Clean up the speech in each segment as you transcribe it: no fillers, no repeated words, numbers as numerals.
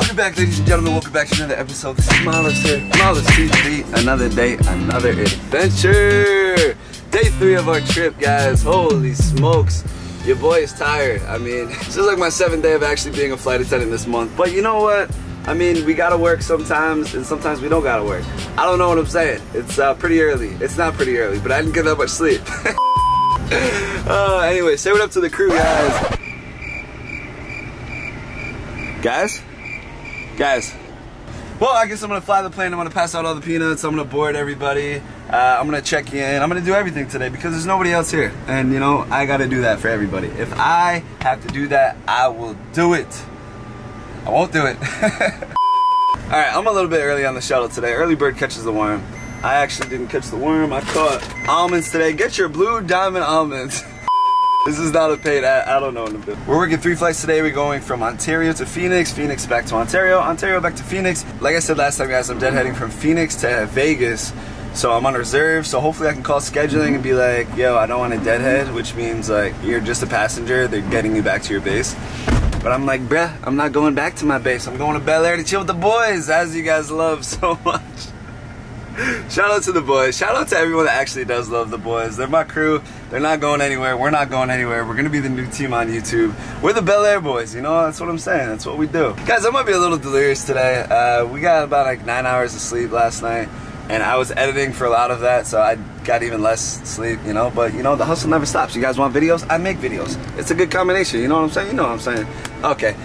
Welcome back, ladies and gentlemen. Welcome back to another episode. This is Molives here. Molives TV. Another day, another adventure. Day 3 of our trip, guys. Holy smokes. Your boy is tired. I mean, this is like my 7th day of actually being a flight attendant this month. But you know what? I mean, we gotta work sometimes, and sometimes we don't gotta work. I don't know what I'm saying. It's pretty early. It's not pretty early, but I didn't get that much sleep. Anyway, say what up to the crew, guys. Guys. Well, I guess I'm gonna fly the plane. I'm gonna pass out all the peanuts. I'm gonna board everybody. I'm gonna check in. I'm gonna do everything today because there's nobody else here. And you know, I gotta do that for everybody. If I have to do that, I will do it. I won't do it. Alright, I'm a little bit early on the shuttle today. Early bird catches the worm. I actually didn't catch the worm. I caught almonds today. Get your blue diamond almonds. This is not a paid ad. I don't know what I'm doing. We're working 3 flights today. We're going from Ontario to Phoenix, Phoenix back to Ontario, Ontario back to Phoenix. Like I said last time, guys, I'm deadheading from Phoenix to Vegas. So I'm on reserve. So hopefully I can call scheduling and be like, yo, I don't want to deadhead, which means like you're just a passenger. They're getting you back to your base. But I'm like, bruh, I'm not going back to my base. I'm going to Bel Air to chill with the boys, as you guys love so much. Shout out to the boys. Shout out to everyone that actually does love the boys. They're my crew. They're not going anywhere. We're not going anywhere. We're going to be the new team on YouTube. We're the Bel Air boys, you know? That's what I'm saying. That's what we do. Guys, I might be a little delirious today. We got about like 9 hours of sleep last night. And I was editing for a lot of that, so I got even less sleep, you know? But, you know, the hustle never stops. You guys want videos? I make videos. It's a good combination, you know what I'm saying? You know what I'm saying. Okay,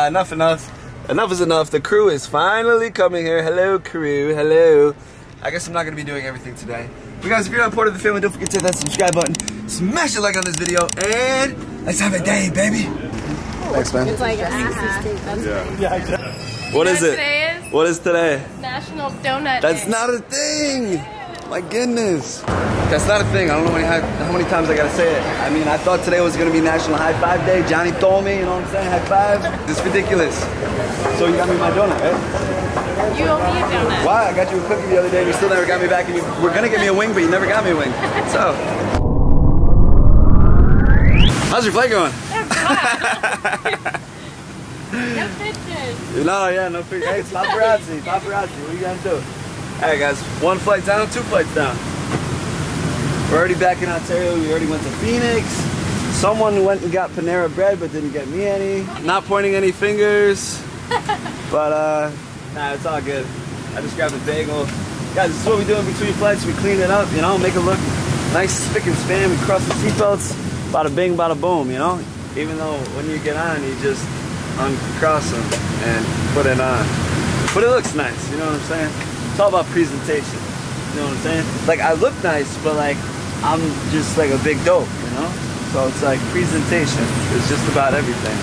enough. Enough is enough. The crew is finally coming here. Hello, crew. Hello. I guess I'm not going to be doing everything today. But guys, if you're not part of the family, don't forget to hit that subscribe button. Smash a like on this video, and let's have a day, baby. Thanks, man. It's like What is it? Today is? What is today? National Donut That's Day. not a thing. My goodness. That's not a thing. I don't know how many times I gotta say it. I mean, I thought today was gonna be National High Five Day. Johnny told me, you know what I'm saying? High five. It's ridiculous. So you got me my donut, right? You owe me a donut. Why? I got you a cookie the other day and you still never got me back, and you were gonna get me a wing, but you never got me a wing. So. How's your flight going? No pictures. No, yeah, no pictures. Hey, it's paparazzi. Paparazzi. What are you gonna do? Alright guys, 1 flight down, 2 flights down. We're already back in Ontario. We already went to Phoenix. Someone went and got Panera bread but didn't get me any. Not pointing any fingers. But nah, it's all good. I just grabbed a bagel. Guys, this is what we do in between flights. We clean it up, you know, make it look nice, spick and span. We cross the seatbelts. Bada bing, bada boom, you know? Even though when you get on, you just uncross them and put it on. But it looks nice, you know what I'm saying? It's all about presentation, you know what I'm saying? Like, I look nice, but like, I'm just like a big dope, you know? So it's like presentation is just about everything.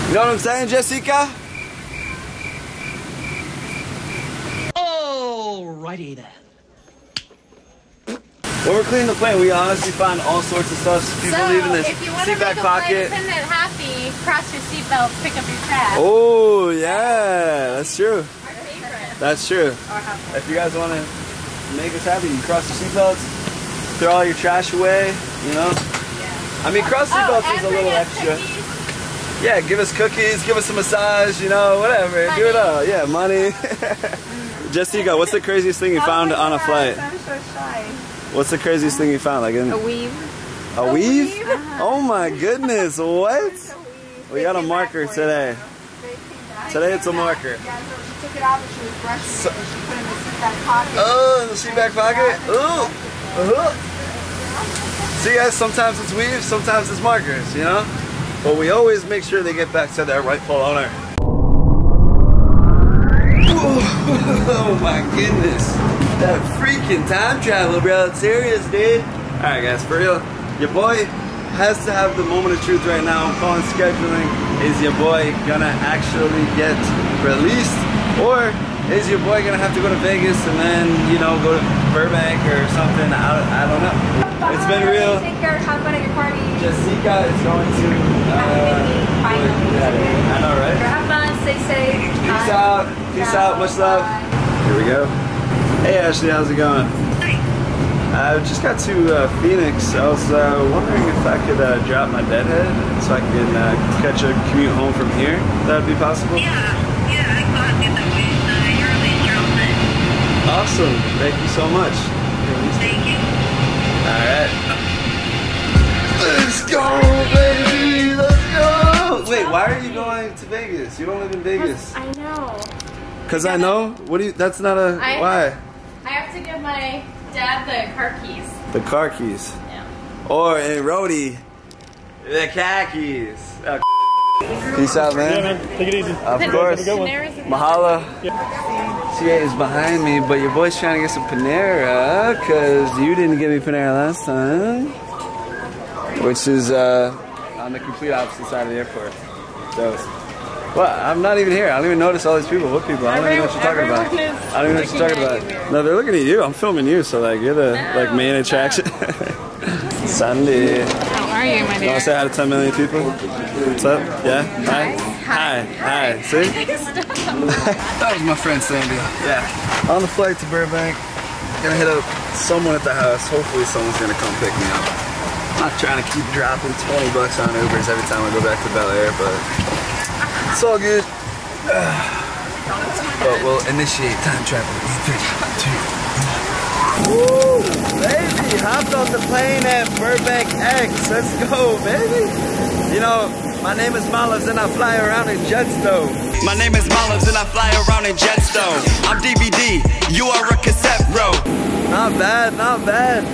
You know what I'm saying, Jessica? Alrighty then. When we're cleaning the plane, we honestly find all sorts of stuff. People leaving this if you want to make a flight attendant happy, cross your seatbelt, pick up your trash. Oh, yeah, that's true. Our favorite. That's true. If you guys want to make us happy, you cross your seatbelts, throw all your trash away, you know? Yeah. I mean, cross seatbelts is a little extra. Cookies. Yeah, give us cookies, give us a massage, you know, whatever. Money. Do it all. Yeah, money. Jessica, what's the craziest thing you found on a flight? I'm so shy. What's the craziest thing you found? Like a weave. A weave? Oh my goodness, what? We got a marker today. Today it's a marker. Yeah, so she took it out and she was brushing it and she put it in the seat back pocket. Oh, in the seat back pocket? Ooh. See guys, sometimes it's weaves, sometimes it's markers, you know? But we always make sure they get back to their rightful owner. Oh my goodness. That freaking time travel, bro. It's serious, dude. Alright guys, for real, your boy has to have the moment of truth right now. I'm calling scheduling. Is your boy gonna actually get released? Or is your boy gonna have to go to Vegas and then, you know, go to Burbank or something? I don't know. It's been real. Take care, have fun at your party. Jessica is going to I know, right? Have fun, stay safe. Peace out. Peace out. Much love. Here we go. Hey Ashley, how's it going? I just got to Phoenix. I was wondering if I could drop my deadhead so I can catch a commute home from here. If that would be possible? Yeah, I got Awesome. Thank you so much. Thank you. Alright. Let's go, baby! Let's go! Wait, why are you going to Vegas? You don't live in Vegas. I know. Because I know? What do you, that's not a, why? I have to give my dad the car keys. The car keys. Yeah. Or in Rhodey, the khakis. Peace out, man. Yeah, man. Take it easy. Of course. Mahalo. CA is behind me, but your boy's trying to get some Panera, because you didn't give me Panera last time. Which is on the complete opposite side of the airport. So, well, I'm not even here. I don't even notice all these people. What people? I don't even know what you're talking about. I don't even know what you're talking about. No, they're looking at you. I'm filming you, so like you're the like main attraction. Sunday. How are you, my dear? You want to say hi to 10 million people? What's up? Yeah? Hi? Hi. See? That was my friend Sandy. Yeah. On the flight to Burbank. Gonna hit up someone at the house. Hopefully someone's gonna come pick me up. I'm not trying to keep dropping 20 bucks on Ubers every time I go back to Bel Air, but it's all good. But we'll initiate time travel in 3, 2, 1. Woo! Baby, hopped off the plane at Burbank X. Let's go, baby. You know, my name is Molives and I fly around in Jetstone. My name is Molives and I fly around in Jetstone. I'm DVD, you are a cassette, bro. Not bad, not bad.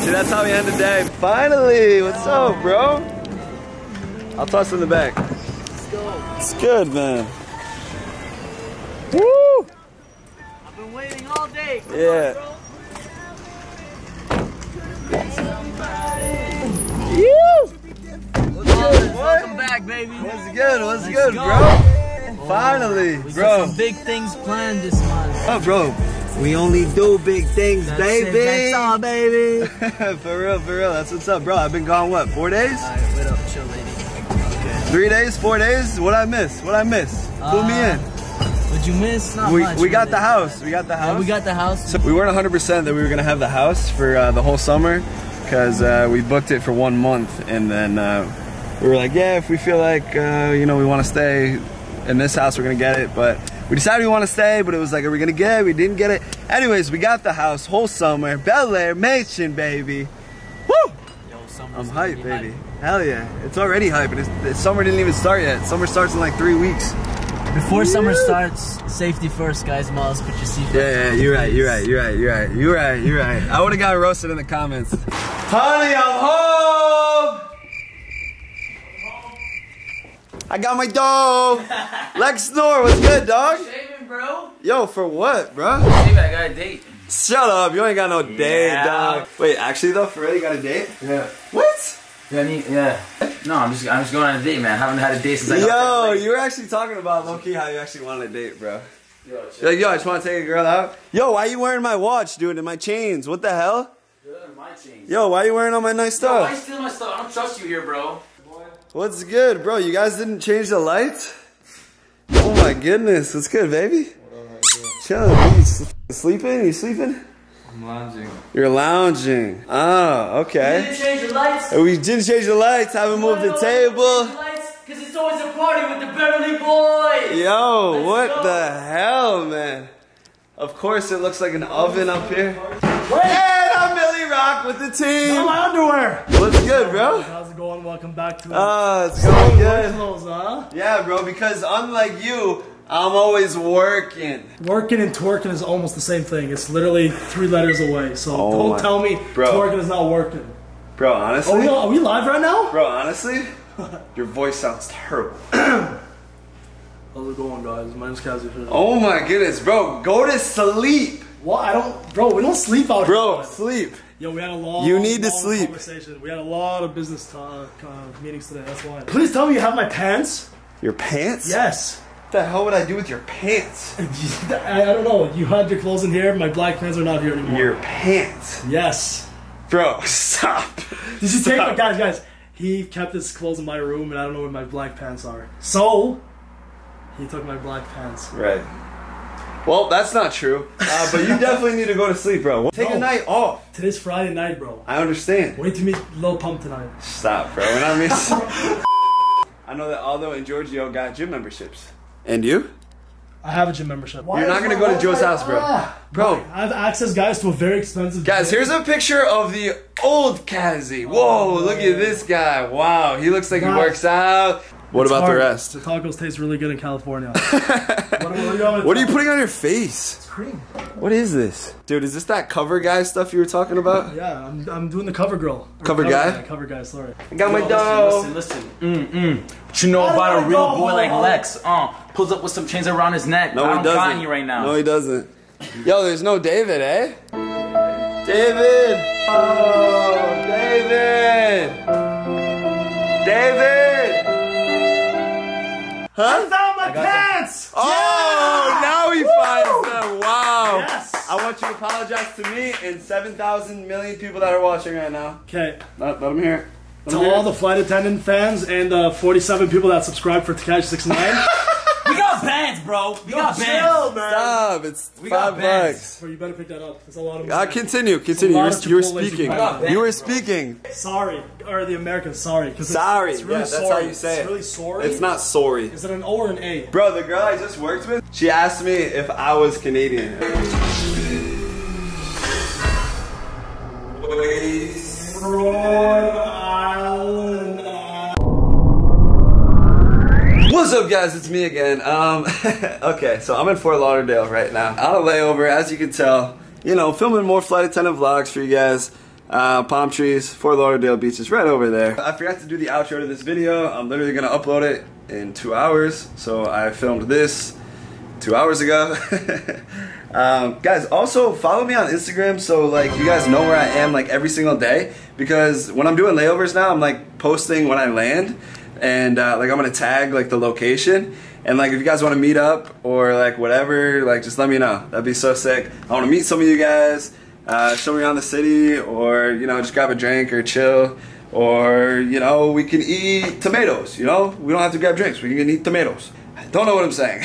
See, that's how we end the day. Finally, what's up, bro? I'll toss in the back. Let's go. It's good, man. Woo! I've been waiting all day. Come yeah. on, What's good, boy? Welcome back, baby. What's good? What's Let's good, go. bro? Finally, We bro. got some big things planned this month. Oh, bro. We only do big things, That's baby. It. That's all, baby. For real, for real. That's what's up, bro. I've been gone, what, 4 days? Alright, wait up, chill, lady. Okay. 3 days, 4 days? What'd I miss? What'd I miss? Pull me in. What'd you miss? Not much. We got really. the house. We got the house. Yeah, we got the house. So we weren't 100% that we were gonna have the house for the whole summer, because we booked it for 1 month, and then we were like, yeah, if we feel like you know, we want to stay in this house, we're gonna get it. But we decided we want to stay, but it was like, are we gonna get it? We didn't get it. Anyways, we got the house whole summer. Bel Air Mansion, baby. Woo! Yo, I'm hyped, baby. Hell yeah, it's already hype, and summer didn't even start yet. Summer starts in like 3 weeks. Before summer starts, safety first, guys. Miles, put your seatbelt. Yeah, you're right. I would have got roasted in the comments. Honey, I'm home! I got my dog! Lex Snore, what's good, dog? Shaving, bro. Yo, for what, bro? Hey, I got a date. Shut up, you ain't got no date, dog. Wait, actually though, for real, you got a date? Yeah. What? Yeah. No, I'm just going on a date, man. I haven't had a date since I got Yo, that you were actually talking about low-key how you actually wanted a date, bro. Yo, You're like, yo, I just want to take a girl out. Yo, why you wearing my watch, dude, and my chains? What the hell? my chains. Yo, why you wearing all my nice Yo, stuff? why you stealing my stuff? I don't trust you here, bro. What's good, bro? You guys didn't change the lights? Oh my goodness, what's good, baby? Chilling. You sleeping? You sleeping? I'm lounging. You're lounging. Oh, okay. You didn't change the lights? We didn't change the lights, haven't moved the table. Because it's always a party with the Beverly Boys. Yo, Let's what go. the hell, man? Of course it looks like an oven up here. Wait! And I'm Millie Rock with the team. Not my underwear! What's good, bro? How's it going? Welcome back to It's going good. clothes, huh? Yeah, bro, because unlike you, I'm always working. Working and twerking is almost the same thing. It's literally 3 letters away. So Oh my- don't tell me Bro. twerking is not working. Bro, honestly? Are we live right now? Bro, honestly? Your voice sounds terrible. How's it going, guys? My name's Cassie. Oh my goodness, bro, go to sleep. What? Bro, we don't sleep out Bro, here. sleep. Yo, we had a long, You need to long sleep. conversation. We had a lot of business meetings today. That's why. Please tell me you have my pants. Your pants? Yes. What the hell would I do with your pants? I don't know. You had your clothes in here. My black pants are not here anymore. Your pants? Yes. Bro, stop. Did you take my guys? He kept his clothes in my room, and I don't know where my black pants are. So he took my black pants. Right. Well, that's not true. But you definitely need to go to sleep, bro. Take a night off. Today's Friday night, bro. I understand. Wait to meet Lil Pump tonight. Stop, bro. When I miss. I know that Aldo and Giorgio got gym memberships. And you? I have a gym membership. You're not gonna go to Joe's house, bro. Bro. I have access, guys, to a very expensive Guys, gym. here's a picture of the old Kazi. Whoa, look at this guy. Wow, he looks like he works out. What about the rest? The tacos taste really good in California. What are you putting on your face? It's cream. What is this? Dude, is this that cover guy stuff you were talking about? Yeah, I'm doing the cover girl. Cover guy? Yeah, cover guy, sorry. I got my dough. Listen. What you know about a real boy like Lex? Pulls up with some chains around his neck. No, he I'm doesn't. trying you right now. No, he doesn't. Yo, there's no David, eh? David! Oh, David! David! Huh? I found my pants! Oh, now he finds them. Wow. Yes. I want you to apologize to me and 7,000 million people that are watching right now. Okay. Let them hear it. To all the flight attendant fans and the 47 people that subscribe for Takashi 69. We got bands, bro. We got bands. Chill, man. Stop, it's We got $5. Bro, you better pick that up. There's a lot of Continue. a lot of You were Chipotle's speaking. you got. You were speaking. Sorry. Or the Americans, sorry. Sorry. It's really Yeah, that's sorry. how you say it. It's really sorry. It's not sorry. Is it an O or an A? Bro, the girl I just worked with, she asked me if I was Canadian. What's up, guys? It's me again. Okay, so I'm in Fort Lauderdale right now. On a layover, as you can tell. You know, filming more flight attendant vlogs for you guys. Palm trees, Fort Lauderdale Beach is right over there. I forgot to do the outro to this video. I'm literally gonna upload it in 2 hours. So I filmed this 2 hours ago. Guys, also follow me on Instagram so like you guys know where I am like every single day, because when I'm doing layovers now, I'm like posting when I land, and like I'm gonna tag like the location, and like if you guys want to meet up or like whatever, like just let me know. That'd be so sick. I want to meet some of you guys, show me around the city, or you know, just grab a drink or chill, or you know, we can eat tomatoes. You know, we don't have to grab drinks, we can eat tomatoes. Don't know what I'm saying.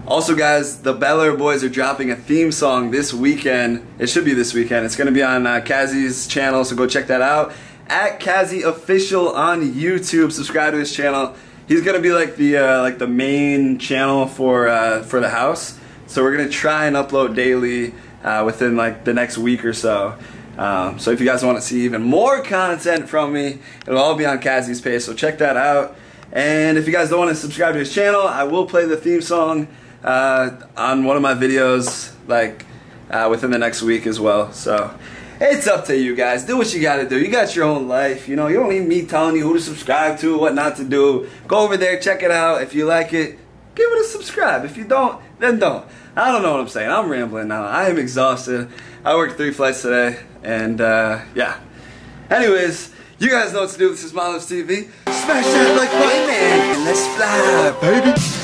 Also, guys, the Bel Air Boys are dropping a theme song this weekend. It should be this weekend. It's going to be on Kazi's channel, so go check that out. At Kazi Official on YouTube. Subscribe to his channel. He's going to be like the main channel for the house. So we're going to try and upload daily within like the next week or so. So if you guys want to see even more content from me, it'll all be on Kazi's page. So check that out. And if you guys don't want to subscribe to his channel, I will play the theme song on one of my videos like within the next week as well. So it's up to you guys. Do what you gotta do. You got your own life, you know. You don't need me telling you who to subscribe to, what not to do. Go over there, check it out. If you like it, give it a subscribe. If you don't, then don't. I don't know what I'm saying. I'm rambling now. I am exhausted. I worked 3 flights today, and yeah. Anyways, you guys know what to do. This is Molives TV. Smash that like button and let's fly, baby.